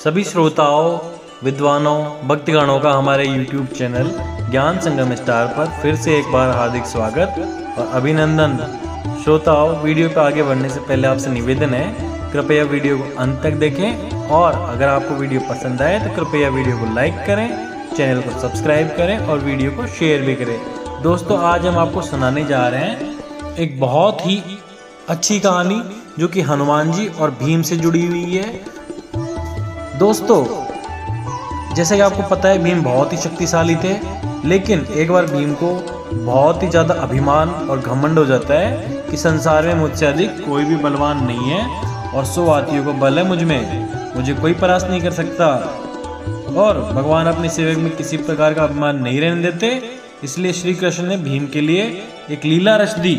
सभी श्रोताओं, विद्वानों, भक्तगणों का हमारे YouTube चैनल ज्ञान संगम स्टार पर फिर से एक बार हार्दिक स्वागत और अभिनंदन। श्रोताओं, वीडियो पर आगे बढ़ने से पहले आपसे निवेदन है, कृपया वीडियो को अंत तक देखें और अगर आपको वीडियो पसंद आए तो कृपया वीडियो को लाइक करें, चैनल को सब्सक्राइब करें और वीडियो को शेयर भी करें। दोस्तों, आज हम आपको सुनाने जा रहे हैं एक बहुत ही अच्छी कहानी जो कि हनुमान जी और भीम से जुड़ी हुई है। दोस्तों, जैसे कि आपको पता है, भीम बहुत ही शक्तिशाली थे, लेकिन एक बार भीम को बहुत ही ज़्यादा अभिमान और घमंड हो जाता है कि संसार में मुझसे अधिक कोई भी बलवान नहीं है और 100 हाथियों को बल है मुझ में, मुझे कोई परास्त नहीं कर सकता। और भगवान अपने सेवक में किसी प्रकार का अभिमान नहीं रहने देते, इसलिए श्री कृष्ण ने भीम के लिए एक लीला रच दी।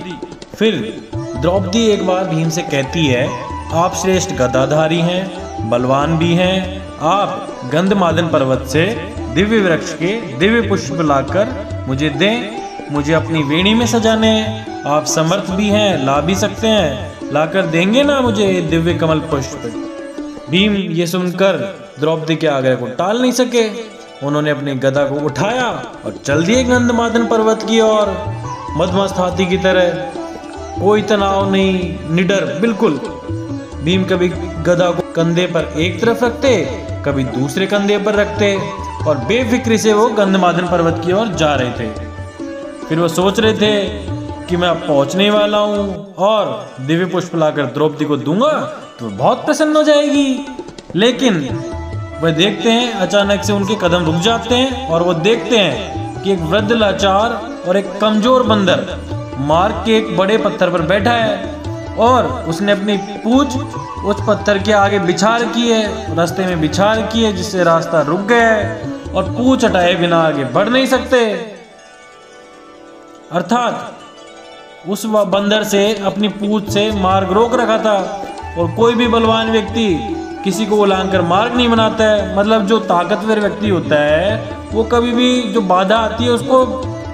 फिर द्रौपदी एक बार भीम से कहती है, आप श्रेष्ठ गदाधारी हैं, बलवान भी हैं, आप गंधमादन पर्वत से दिव्य वृक्ष के दिव्य पुष्प लाकर मुझे दें, मुझे अपनी वेणी में सजाने हैं, आप समर्थ भी हैं, ला भी सकते हैं, लाकर देंगे ना मुझे दिव्य कमल पुष्प। भीम ये सुनकर द्रौपदी के आग्रह को टाल नहीं सके, उन्होंने अपनी गदा को उठाया और चल दिए गंधमादन पर्वत की ओर, मदमस्त हाथी की तरह। कोई तनाव नहीं, निडर बिल्कुल। भीम कभी गदा को कंधे पर एक तरफ रखते, कभी दूसरे कंधे पर रखते और बेफिक्री से वो गंधमादन पर्वत की ओर जा रहे थे। फिर वो सोच रहे थे कि मैं अब पहुंचने वाला हूँ और दिव्य पुष्प लाकर द्रौपदी को दूंगा तो बहुत प्रसन्न हो जाएगी। लेकिन वह देखते हैं अचानक से उनके कदम रुक जाते हैं और वो देखते हैं कि एक वृद्ध लाचार और एक कमजोर बंदर मार्ग के एक बड़े पत्थर पर बैठा है और उसने अपनी पूंछ उस पत्थर के आगे बिछा रखी है, रास्ते में बिछा रखी है, जिससे रास्ता रुक गया है और पूंछ हटाए बिना आगे बढ़ नहीं सकते। अर्थात उस बंदर से अपनी पूंछ से मार्ग रोक रखा था। और कोई भी बलवान व्यक्ति किसी को उलांघकर मार्ग नहीं बनाता है, मतलब जो ताकतवर व्यक्ति होता है वो कभी भी जो बाधा आती है उसको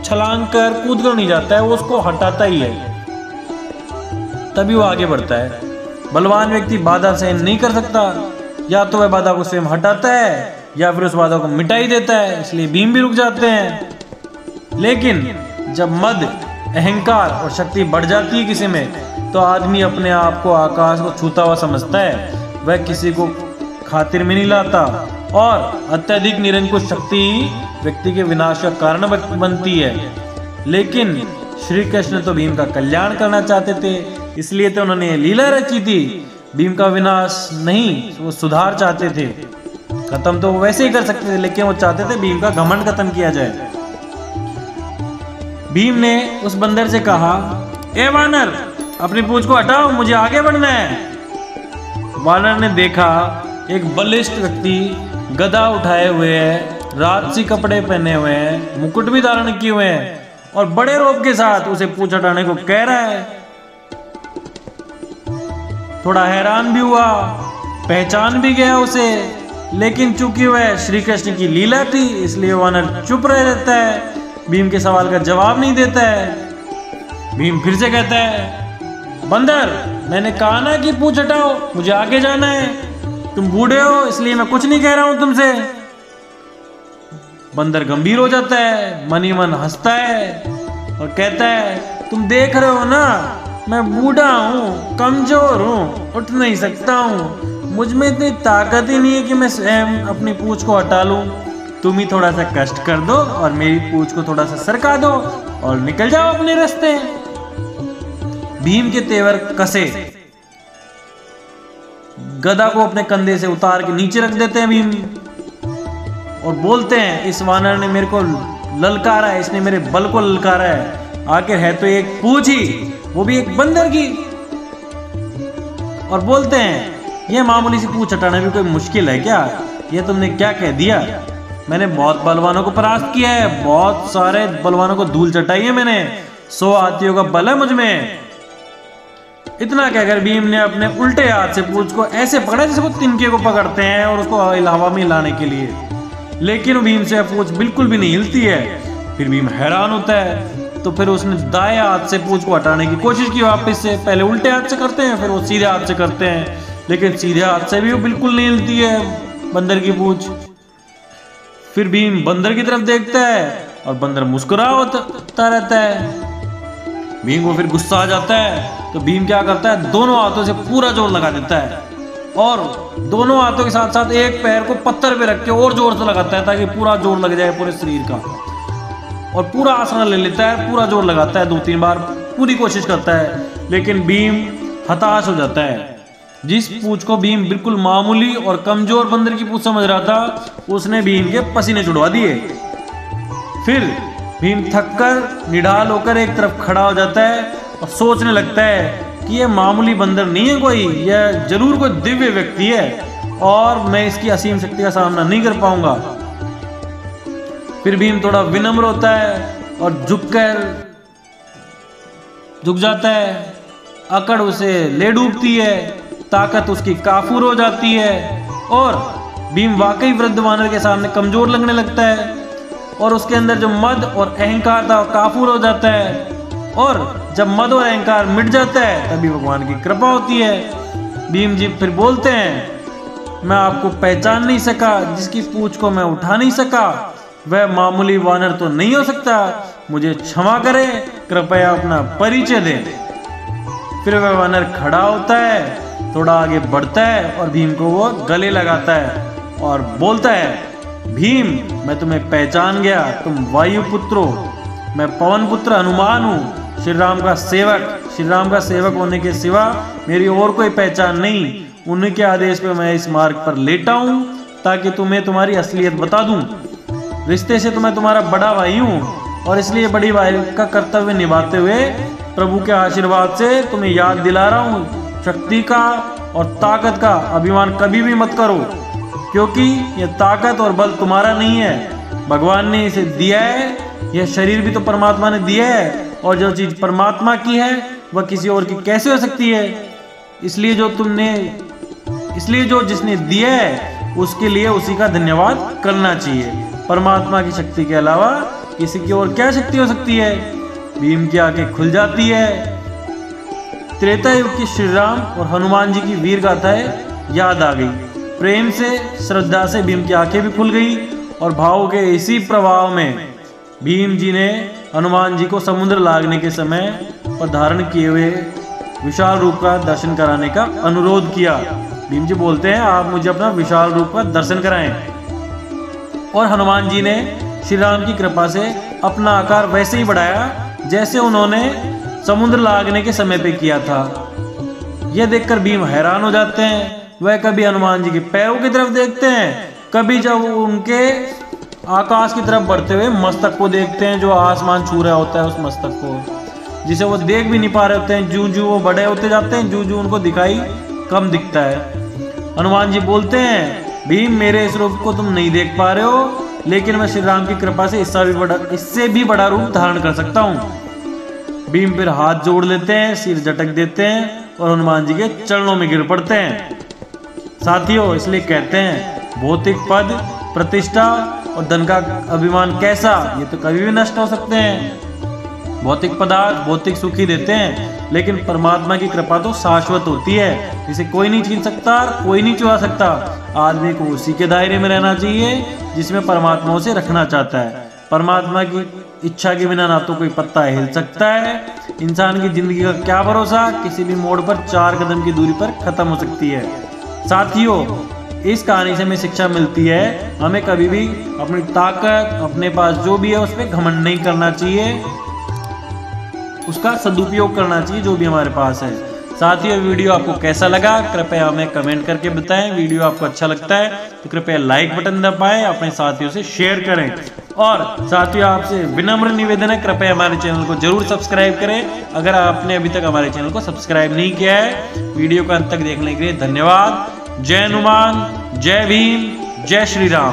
छलांग कर कूद कर नहीं जाता है, वो उसको हटाता ही है, तभी वो आगे बढ़ता है। बलवान व्यक्ति बाधा सहन नहीं कर सकता, या तो वह बाधा को स्वयं हटाता है या फिर उस बाधा को मिटा ही देता है, इसलिए भीम भी रुक जाते हैं। लेकिन जब मद, अहंकार और शक्ति बढ़ जाती है किसी में, तो आदमी अपने आप को आकाश को छूता हुआ समझता है, वह किसी को खातिर में नहीं लाता और अत्यधिक निरंकुश शक्ति व्यक्ति के विनाश का कारण बनती है। लेकिन श्री कृष्ण तो भीम का कल्याण करना चाहते थे, इसलिए तो उन्होंने लीला रची थी। भीम का विनाश नहीं, वो सुधार चाहते थे। खत्म तो वो वैसे ही कर सकते थे, लेकिन वो चाहते थे भीम का घमंड खत्म किया जाए। भीम ने उस बंदर से कहा, ए वानर, अपनी पूंछ को हटाओ, मुझे आगे बढ़ना है। वानर ने देखा एक बलिष्ठ व्यक्ति गदा उठाए हुए है, राजसी कपड़े पहने हुए हैं, मुकुट भी धारण किए हुए हैं और बड़े रोब के साथ उसे पूंछ हटाने को कह रहा है। थोड़ा हैरान भी हुआ, पहचान भी गया उसे, लेकिन चूंकि वह श्री कृष्ण की लीला थी, इसलिए वानर चुप रह रहता है, भीम के सवाल का जवाब नहीं देता है। भीम फिर से कहता है, बंदर, मैंने कहा ना कि पूंछ हटाओ, मुझे आगे जाना है, तुम बूढ़े हो इसलिए मैं कुछ नहीं कह रहा हूं तुमसे। बंदर गंभीर हो जाता है, मन ही मन हंसता है और कहता है, तुम देख रहे हो ना, मैं बूढ़ा हूँ, कमजोर हूँ, उठ नहीं सकता हूँ, मुझ में इतनी ताकत ही नहीं है कि मैं स्वयं अपनी पूंछ को हटा लूँ। तुम ही थोड़ा सा कष्ट कर दो और मेरी पूंछ को थोड़ा सा सरका दो और निकल जाओ अपने रास्ते। भीम के तेवर कसे, गदा को अपने कंधे से उतार के नीचे रख देते हैं भीम और बोलते हैं, इस वानर ने मेरे को ललकारा है, इसने मेरे बल को ललकारा है, आखिर है तो एक पूंछ ही, वो भी एक बंदर की। और बोलते हैं, ये मामूली सी पूंछ हटाना भी कोई मुश्किल है क्या? ये तुमने क्या कह दिया? मैंने बहुत बलवानों को परास्त किया है, बहुत सारे बलवानों को धूल चटाई है मैंने, 100 हाथियों का बल है मुझ में। इतना कहकर भीम ने अपने उल्टे हाथ से पूंछ को ऐसे पकड़ा जैसे वो तिनके को पकड़ते हैं और उसको हवा में हिलाने के लिए, लेकिन भीम से पूंछ बिल्कुल भी नहीं हिलती है। फिर भीम हैरान होता है, तो फिर उसने दाएं हाथ से पूंछ को हटाने की कोशिश की वापस से। पहले उल्टे हाथ से करते हैं, फिर वो सीधे हाथ से करते हैं, लेकिन सीधे हाथ से भी वो बिल्कुल नहीं हिलती है, बंदर की पूंछ। फिर भीम बंदर की तरफ देखता है और बंदर मुस्कुराता रहता है। भीम को फिर गुस्सा आ जाता है तो भीम क्या करता है, दोनों हाथों से पूरा जोर लगा देता है और दोनों हाथों के साथ साथ एक पैर को पत्थर पे रख के और जोर से लगाता है ताकि पूरा जोर लग जाए पूरे शरीर का। और पूरा आसन ले लेता है, पूरा जोर लगाता है, 2-3 बार पूरी कोशिश करता है, लेकिन भीम हताश हो जाता है। जिस पूंछ को भीम बिल्कुल मामूली और कमजोर बंदर की पूंछ समझ रहा था, उसने भीम के पसीने छुड़वा दिए। फिर भीम थककर निढाल होकर एक तरफ खड़ा हो जाता है और सोचने लगता है कि यह मामूली बंदर नहीं है कोई, यह जरूर कोई दिव्य व्यक्ति है और मैं इसकी असीम शक्ति का सामना नहीं कर पाऊंगा। फिर भीम थोड़ा विनम्र होता है और झुक जाता है। अकड़ उसे ले डूबती है, ताकत उसकी काफूर हो जाती है और भीम वाकई वृद्ध वानर के सामने कमजोर लगने लगता है और उसके अंदर जो मद और अहंकार था काफूर हो जाता है। और जब मद और अहंकार मिट जाता है तभी भगवान की कृपा होती है। भीम जी फिर बोलते हैं, मैं आपको पहचान नहीं सका, जिसकी पूंछ को मैं उठा नहीं सका वह मामूली वानर तो नहीं हो सकता, मुझे क्षमा करें, कृपया अपना परिचय दें। फिर वह वानर खड़ा होता है, थोड़ा आगे बढ़ता है और भीम को वो गले लगाता है और बोलता है, भीम मैं तुम्हें पहचान गया, तुम वायुपुत्र हो, मैं पवन पुत्र हनुमान हूँ, श्री राम का सेवक। श्री राम का सेवक होने के सिवा मेरी और कोई पहचान नहीं। उन्हीं के आदेश पे मैं इस मार्ग पर लेटा हूँ ताकि तुम्हें तुम्हारी असलियत बता दूं। रिश्ते से तो मैं तुम्हारा बड़ा भाई हूँ और इसलिए बड़ी भाई का कर्तव्य निभाते हुए प्रभु के आशीर्वाद से तुम्हें याद दिला रहा हूँ, शक्ति का और ताकत का अभिमान कभी भी मत करो, क्योंकि यह ताकत और बल तुम्हारा नहीं है, भगवान ने इसे दिया है। यह शरीर भी तो परमात्मा ने दिया है और जो चीज परमात्मा की है वह किसी और की कैसे हो सकती है। इसलिए जो जिसने दिया है उसके लिए उसी का धन्यवाद करना चाहिए। परमात्मा की शक्ति के अलावा किसी की और क्या शक्ति हो सकती है। भीम की आंखें खुल जाती है। त्रेता युग की श्री राम और हनुमान जी की वीर गाथाएं याद आ गई। प्रेम से श्रद्धा से भीम की आंखें भी खुल गई और भाव के इसी प्रभाव में भीम जी ने हनुमान जी को समुद्र लागने के समय पर धारण किए हुए विशाल रूप का दर्शन कराने का अनुरोध किया। भीम जी बोलते हैं, आप मुझे अपना विशाल रूप का दर्शन कराएं। और हनुमान जी ने श्री राम की कृपा से अपना आकार वैसे ही बढ़ाया जैसे उन्होंने समुद्र लागने के समय पे किया था। यह देखकर भीम हैरान हो जाते हैं। वह कभी हनुमान जी के पैरों की तरफ देखते हैं, कभी जब उनके आकाश की तरफ बढ़ते हुए मस्तक को देखते हैं, जो आसमान छू रहा होता है उस मस्तक को, जिसे वो देख भी नहीं पा रहे होते हैं। जूं वो बड़े होते जाते हैं, जूं उनको दिखाई कम दिखता है। हनुमान जी बोलते हैं, भीम मेरे इस रूप को तुम नहीं देख पा रहे हो, लेकिन मैं श्री राम की कृपा से इससे भी बड़ा रूप धारण कर सकता हूँ। भीम फिर हाथ जोड़ लेते हैं, सिर झटक देते हैं और हनुमान जी के चरणों में गिर पड़ते हैं। साथियों, इसलिए कहते हैं, भौतिक पद, प्रतिष्ठा और धन का अभिमान कैसा, ये तो कभी भी नष्ट हो सकते हैं। भौतिक पदार्थ भौतिक सुख ही देते हैं, लेकिन परमात्मा की कृपा तो शाश्वत होती है, जिसे कोई नहीं छीन सकता, कोई नहीं चुरा सकता। आदमी को उसी के दायरे में रहना चाहिए जिसमें परमात्मा उसे रखना चाहता है। परमात्मा की इच्छा के बिना ना तो कोई पत्ता हिल सकता है। इंसान की जिंदगी का क्या भरोसा, किसी भी मोड़ पर 4 कदम की दूरी पर खत्म हो सकती है। साथियों, इस कहानी से हमें शिक्षा मिलती है, हमें कभी भी अपनी ताकत, अपने पास जो भी है उस पर घमंड नहीं करना चाहिए, उसका सदुपयोग करना चाहिए जो भी हमारे पास है। साथियों, वीडियो आपको कैसा लगा कृपया हमें कमेंट करके बताएं। वीडियो आपको अच्छा लगता है तो कृपया लाइक बटन दबाएं, अपने साथियों से शेयर करें। और साथियों, आपसे विनम्र निवेदन है, कृपया हमारे चैनल को जरूर सब्सक्राइब करें अगर आपने अभी तक हमारे चैनल को सब्सक्राइब नहीं किया है। वीडियो को अंत तक देखने के लिए धन्यवाद। जय हनुमान, जय भीम, जय श्री राम।